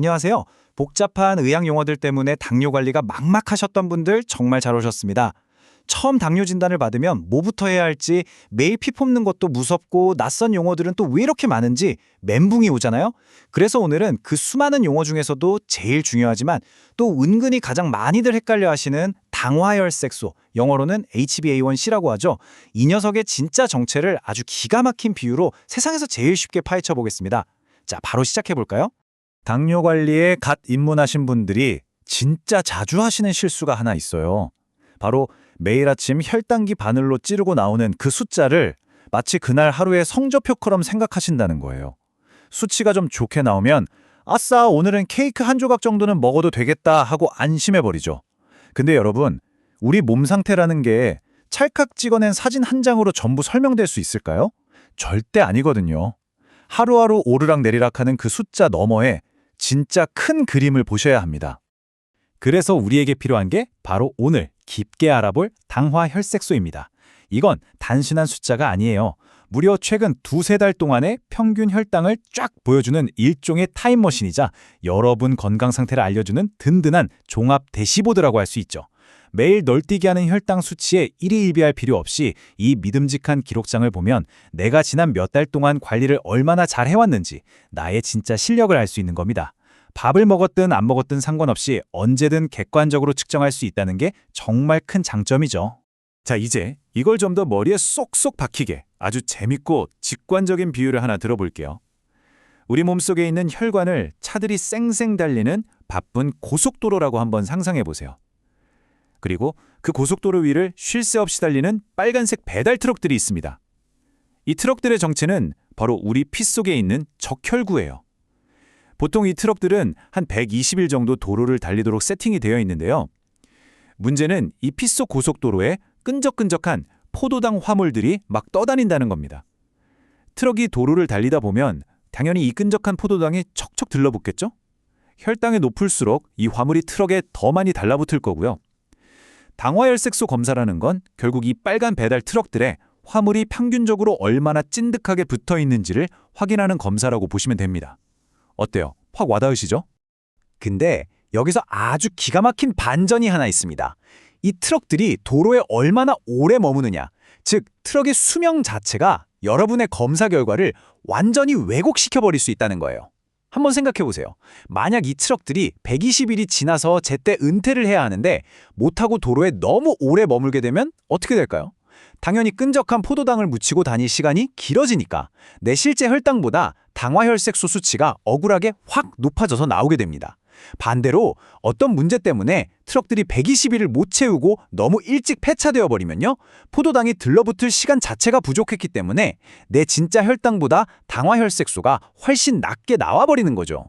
안녕하세요. 복잡한 의학 용어들 때문에 당뇨 관리가 막막하셨던 분들 정말 잘 오셨습니다. 처음 당뇨 진단을 받으면 뭐부터 해야 할지, 매일 피 뽑는 것도 무섭고 낯선 용어들은 또 왜 이렇게 많은지 멘붕이 오잖아요. 그래서 오늘은 그 수많은 용어 중에서도 제일 중요하지만 또 은근히 가장 많이들 헷갈려 하시는 당화혈색소, 영어로는 HbA1c라고 하죠. 이 녀석의 진짜 정체를 아주 기가 막힌 비유로 세상에서 제일 쉽게 파헤쳐 보겠습니다. 자, 바로 시작해 볼까요? 당뇨 관리에 갓 입문하신 분들이 진짜 자주 하시는 실수가 하나 있어요. 바로 매일 아침 혈당기 바늘로 찌르고 나오는 그 숫자를 마치 그날 하루의 성적표처럼 생각하신다는 거예요. 수치가 좀 좋게 나오면 아싸, 오늘은 케이크 한 조각 정도는 먹어도 되겠다 하고 안심해버리죠. 근데 여러분, 우리 몸 상태라는 게 찰칵 찍어낸 사진 한 장으로 전부 설명될 수 있을까요? 절대 아니거든요. 하루하루 오르락내리락하는 그 숫자 너머에 진짜 큰 그림을 보셔야 합니다. 그래서 우리에게 필요한 게 바로 오늘 깊게 알아볼 당화혈색소입니다. 이건 단순한 숫자가 아니에요. 무려 최근 두세 달 동안의 평균 혈당을 쫙 보여주는 일종의 타임머신이자 여러분 건강 상태를 알려주는 든든한 종합 대시보드라고 할 수 있죠. 매일 널뛰기 하는 혈당 수치에 일희일비할 필요 없이 이 믿음직한 기록장을 보면 내가 지난 몇 달 동안 관리를 얼마나 잘 해왔는지 나의 진짜 실력을 알 수 있는 겁니다. 밥을 먹었든 안 먹었든 상관없이 언제든 객관적으로 측정할 수 있다는 게 정말 큰 장점이죠. 자, 이제 이걸 좀 더 머리에 쏙쏙 박히게 아주 재밌고 직관적인 비유를 하나 들어볼게요. 우리 몸속에 있는 혈관을 차들이 쌩쌩 달리는 바쁜 고속도로라고 한번 상상해 보세요. 그리고 그 고속도로 위를 쉴 새 없이 달리는 빨간색 배달 트럭들이 있습니다. 이 트럭들의 정체는 바로 우리 피 속에 있는 적혈구예요. 보통 이 트럭들은 한 120일 정도 도로를 달리도록 세팅이 되어 있는데요. 문제는 이 피 속 고속도로에 끈적끈적한 포도당 화물들이 막 떠다닌다는 겁니다. 트럭이 도로를 달리다 보면 당연히 이 끈적한 포도당이 척척 들러붙겠죠? 혈당이 높을수록 이 화물이 트럭에 더 많이 달라붙을 거고요. 당화혈색소 검사라는 건 결국 이 빨간 배달 트럭들에 화물이 평균적으로 얼마나 찐득하게 붙어 있는지를 확인하는 검사라고 보시면 됩니다. 어때요? 확 와닿으시죠? 근데 여기서 아주 기가 막힌 반전이 하나 있습니다. 이 트럭들이 도로에 얼마나 오래 머무느냐, 즉 트럭의 수명 자체가 여러분의 검사 결과를 완전히 왜곡시켜버릴 수 있다는 거예요. 한번 생각해 보세요. 만약 이 트럭들이 120일이 지나서 제때 은퇴를 해야 하는데 못하고 도로에 너무 오래 머물게 되면 어떻게 될까요? 당연히 끈적한 포도당을 묻히고 다닐 시간이 길어지니까 내 실제 혈당보다 당화혈색소 수치가 억울하게 확 높아져서 나오게 됩니다. 반대로 어떤 문제 때문에 트럭들이 120일을 못 채우고 너무 일찍 폐차되어 버리면요, 포도당이 들러붙을 시간 자체가 부족했기 때문에 내 진짜 혈당보다 당화혈색소가 훨씬 낮게 나와버리는 거죠.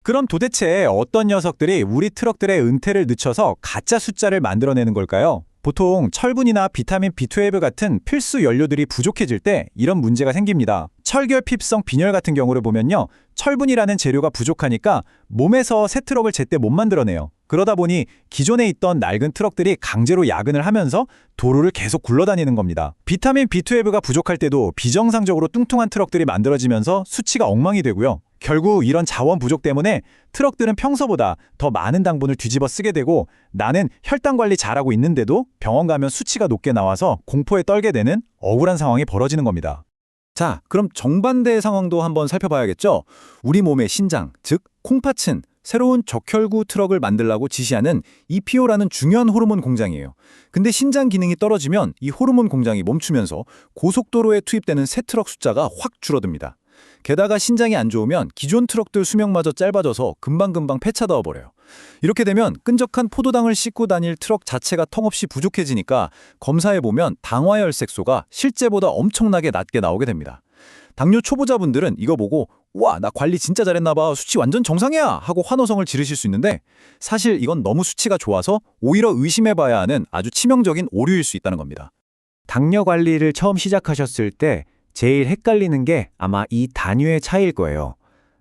그럼 도대체 어떤 녀석들이 우리 트럭들의 은퇴를 늦춰서 가짜 숫자를 만들어내는 걸까요? 보통 철분이나 비타민 B12 같은 필수 연료들이 부족해질 때 이런 문제가 생깁니다. 철결핍성 빈혈 같은 경우를 보면요, 철분이라는 재료가 부족하니까 몸에서 새 트럭을 제때 못 만들어내요. 그러다 보니 기존에 있던 낡은 트럭들이 강제로 야근을 하면서 도로를 계속 굴러다니는 겁니다. 비타민 B12가 부족할 때도 비정상적으로 뚱뚱한 트럭들이 만들어지면서 수치가 엉망이 되고요. 결국 이런 자원 부족 때문에 트럭들은 평소보다 더 많은 당분을 뒤집어 쓰게 되고, 나는 혈당 관리 잘하고 있는데도 병원 가면 수치가 높게 나와서 공포에 떨게 되는 억울한 상황이 벌어지는 겁니다. 자, 그럼 정반대의 상황도 한번 살펴봐야겠죠? 우리 몸의 신장, 즉 콩팥은 새로운 적혈구 트럭을 만들라고 지시하는 EPO라는 중요한 호르몬 공장이에요. 근데 신장 기능이 떨어지면 이 호르몬 공장이 멈추면서 고속도로에 투입되는 새 트럭 숫자가 확 줄어듭니다. 게다가 신장이 안 좋으면 기존 트럭들 수명마저 짧아져서 금방금방 폐차되어 버려요. 이렇게 되면 끈적한 포도당을 싣고 다닐 트럭 자체가 턱없이 부족해지니까 검사해보면 당화혈색소가 실제보다 엄청나게 낮게 나오게 됩니다. 당뇨 초보자분들은 이거 보고 와, 나 관리 진짜 잘했나봐, 수치 완전 정상이야 하고 환호성을 지르실 수 있는데, 사실 이건 너무 수치가 좋아서 오히려 의심해봐야 하는 아주 치명적인 오류일 수 있다는 겁니다. 당뇨 관리를 처음 시작하셨을 때 제일 헷갈리는 게 아마 이 단위의 차이일 거예요.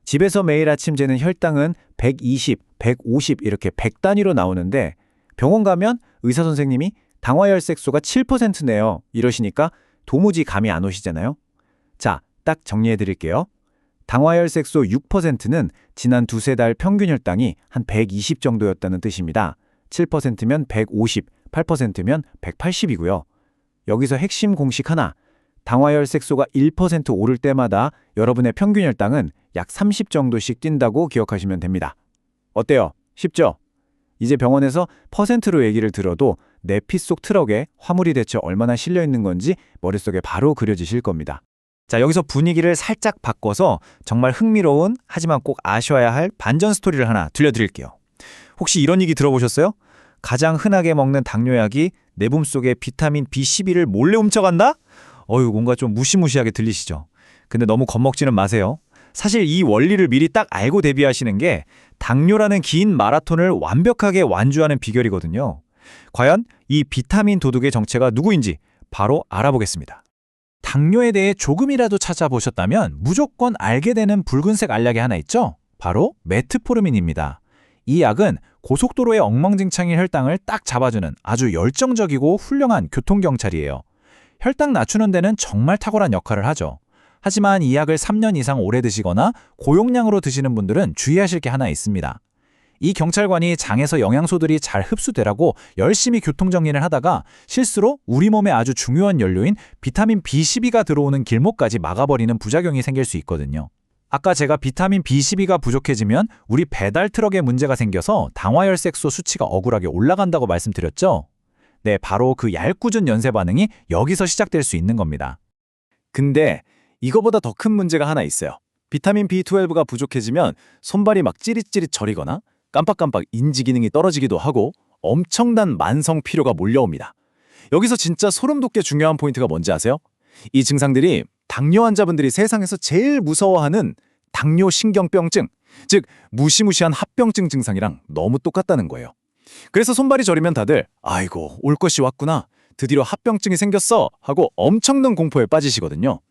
집에서 매일 아침 재는 혈당은 120, 150 이렇게 100단위로 나오는데 병원 가면 의사 선생님이 당화혈색소가 7%네요 이러시니까 도무지 감이 안 오시잖아요. 자, 딱 정리해 드릴게요. 당화혈색소 6%는 지난 두세 달 평균 혈당이 한 120 정도였다는 뜻입니다. 7%면 150, 8%면 180이고요. 여기서 핵심 공식 하나, 당화혈색소가 1% 오를 때마다 여러분의 평균 혈당은 약 30 정도씩 뛴다고 기억하시면 됩니다. 어때요? 쉽죠? 이제 병원에서 퍼센트로 얘기를 들어도 내 피 속 트럭에 화물이 대체 얼마나 실려 있는 건지 머릿속에 바로 그려지실 겁니다. 자, 여기서 분위기를 살짝 바꿔서 정말 흥미로운 하지만 꼭 아셔야 할 반전 스토리를 하나 들려드릴게요. 혹시 이런 얘기 들어보셨어요? 가장 흔하게 먹는 당뇨약이 내 몸속에 비타민 B12를 몰래 훔쳐간다? 뭔가 좀 무시무시하게 들리시죠? 근데 너무 겁먹지는 마세요. 사실 이 원리를 미리 딱 알고 대비하시는 게 당뇨라는 긴 마라톤을 완벽하게 완주하는 비결이거든요. 과연 이 비타민 도둑의 정체가 누구인지 바로 알아보겠습니다. 당뇨에 대해 조금이라도 찾아보셨다면 무조건 알게 되는 붉은색 알약이 하나 있죠? 바로 메트포르민입니다. 이 약은 고속도로의 엉망진창인 혈당을 딱 잡아주는 아주 열정적이고 훌륭한 교통경찰이에요. 혈당 낮추는 데는 정말 탁월한 역할을 하죠. 하지만 이 약을 3년 이상 오래 드시거나 고용량으로 드시는 분들은 주의하실 게 하나 있습니다. 이 경찰관이 장에서 영양소들이 잘 흡수되라고 열심히 교통정리를 하다가 실수로 우리 몸에 아주 중요한 연료인 비타민 B12가 들어오는 길목까지 막아버리는 부작용이 생길 수 있거든요. 아까 제가 비타민 B12가 부족해지면 우리 배달 트럭에 문제가 생겨서 당화혈색소 수치가 억울하게 올라간다고 말씀드렸죠? 네, 바로 그 얄궂은 연쇄 반응이 여기서 시작될 수 있는 겁니다. 근데 이거보다 더 큰 문제가 하나 있어요. 비타민 B12가 부족해지면 손발이 막 찌릿찌릿 저리거나 깜빡깜빡 인지 기능이 떨어지기도 하고 엄청난 만성 피로가 몰려옵니다. 여기서 진짜 소름 돋게 중요한 포인트가 뭔지 아세요? 이 증상들이 당뇨 환자분들이 세상에서 제일 무서워하는 당뇨 신경병증, 즉 무시무시한 합병증 증상이랑 너무 똑같다는 거예요. 그래서 손발이 저리면 다들 아이고 올 것이 왔구나, 드디어 합병증이 생겼어 하고 엄청난 공포에 빠지시거든요.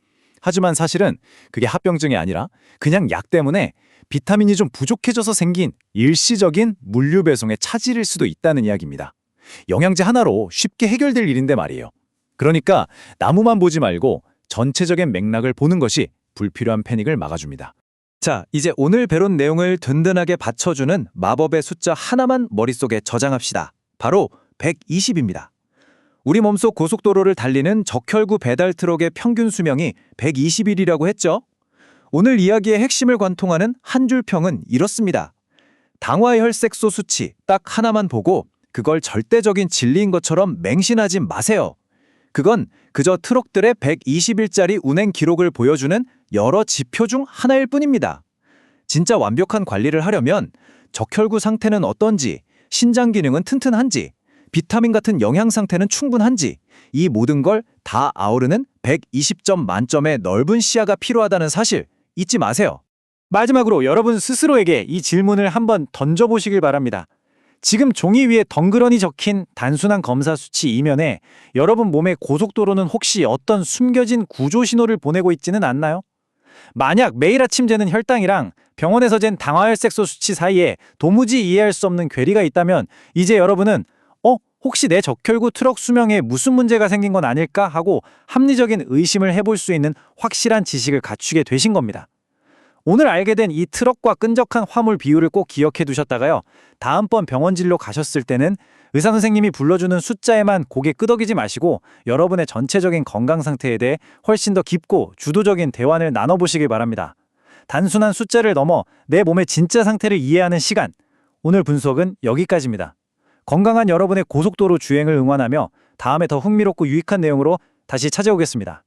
하지만 사실은 그게 합병증이 아니라 그냥 약 때문에 비타민이 좀 부족해져서 생긴 일시적인 물류 배송의 차질일 수도 있다는 이야기입니다. 영양제 하나로 쉽게 해결될 일인데 말이에요. 그러니까 나무만 보지 말고 전체적인 맥락을 보는 것이 불필요한 패닉을 막아줍니다. 자, 이제 오늘 배운 내용을 든든하게 받쳐주는 마법의 숫자 하나만 머릿속에 저장합시다. 바로 120입니다. 우리 몸속 고속도로를 달리는 적혈구 배달 트럭의 평균 수명이 120일이라고 했죠? 오늘 이야기의 핵심을 관통하는 한 줄 평은 이렇습니다. 당화혈색소 수치 딱 하나만 보고 그걸 절대적인 진리인 것처럼 맹신하지 마세요. 그건 그저 트럭들의 120일짜리 운행 기록을 보여주는 여러 지표 중 하나일 뿐입니다. 진짜 완벽한 관리를 하려면 적혈구 상태는 어떤지, 신장 기능은 튼튼한지, 비타민 같은 영양 상태는 충분한지 이 모든 걸 다 아우르는 120점 만점의 넓은 시야가 필요하다는 사실 잊지 마세요. 마지막으로 여러분 스스로에게 이 질문을 한번 던져보시길 바랍니다. 지금 종이 위에 덩그러니 적힌 단순한 검사 수치 이면에 여러분 몸의 고속도로는 혹시 어떤 숨겨진 구조 신호를 보내고 있지는 않나요? 만약 매일 아침 재는 혈당이랑 병원에서 잰 당화혈색소 수치 사이에 도무지 이해할 수 없는 괴리가 있다면 이제 여러분은 혹시 내 적혈구 트럭 수명에 무슨 문제가 생긴 건 아닐까 하고 합리적인 의심을 해볼 수 있는 확실한 지식을 갖추게 되신 겁니다. 오늘 알게 된 이 트럭과 끈적한 화물 비율을 꼭 기억해 두셨다가요. 다음번 병원 진료 가셨을 때는 의사 선생님이 불러주는 숫자에만 고개 끄덕이지 마시고 여러분의 전체적인 건강 상태에 대해 훨씬 더 깊고 주도적인 대화를 나눠보시길 바랍니다. 단순한 숫자를 넘어 내 몸의 진짜 상태를 이해하는 시간. 오늘 분석은 여기까지입니다. 건강한 여러분의 고속도로 주행을 응원하며 다음에 더 흥미롭고 유익한 내용으로 다시 찾아오겠습니다.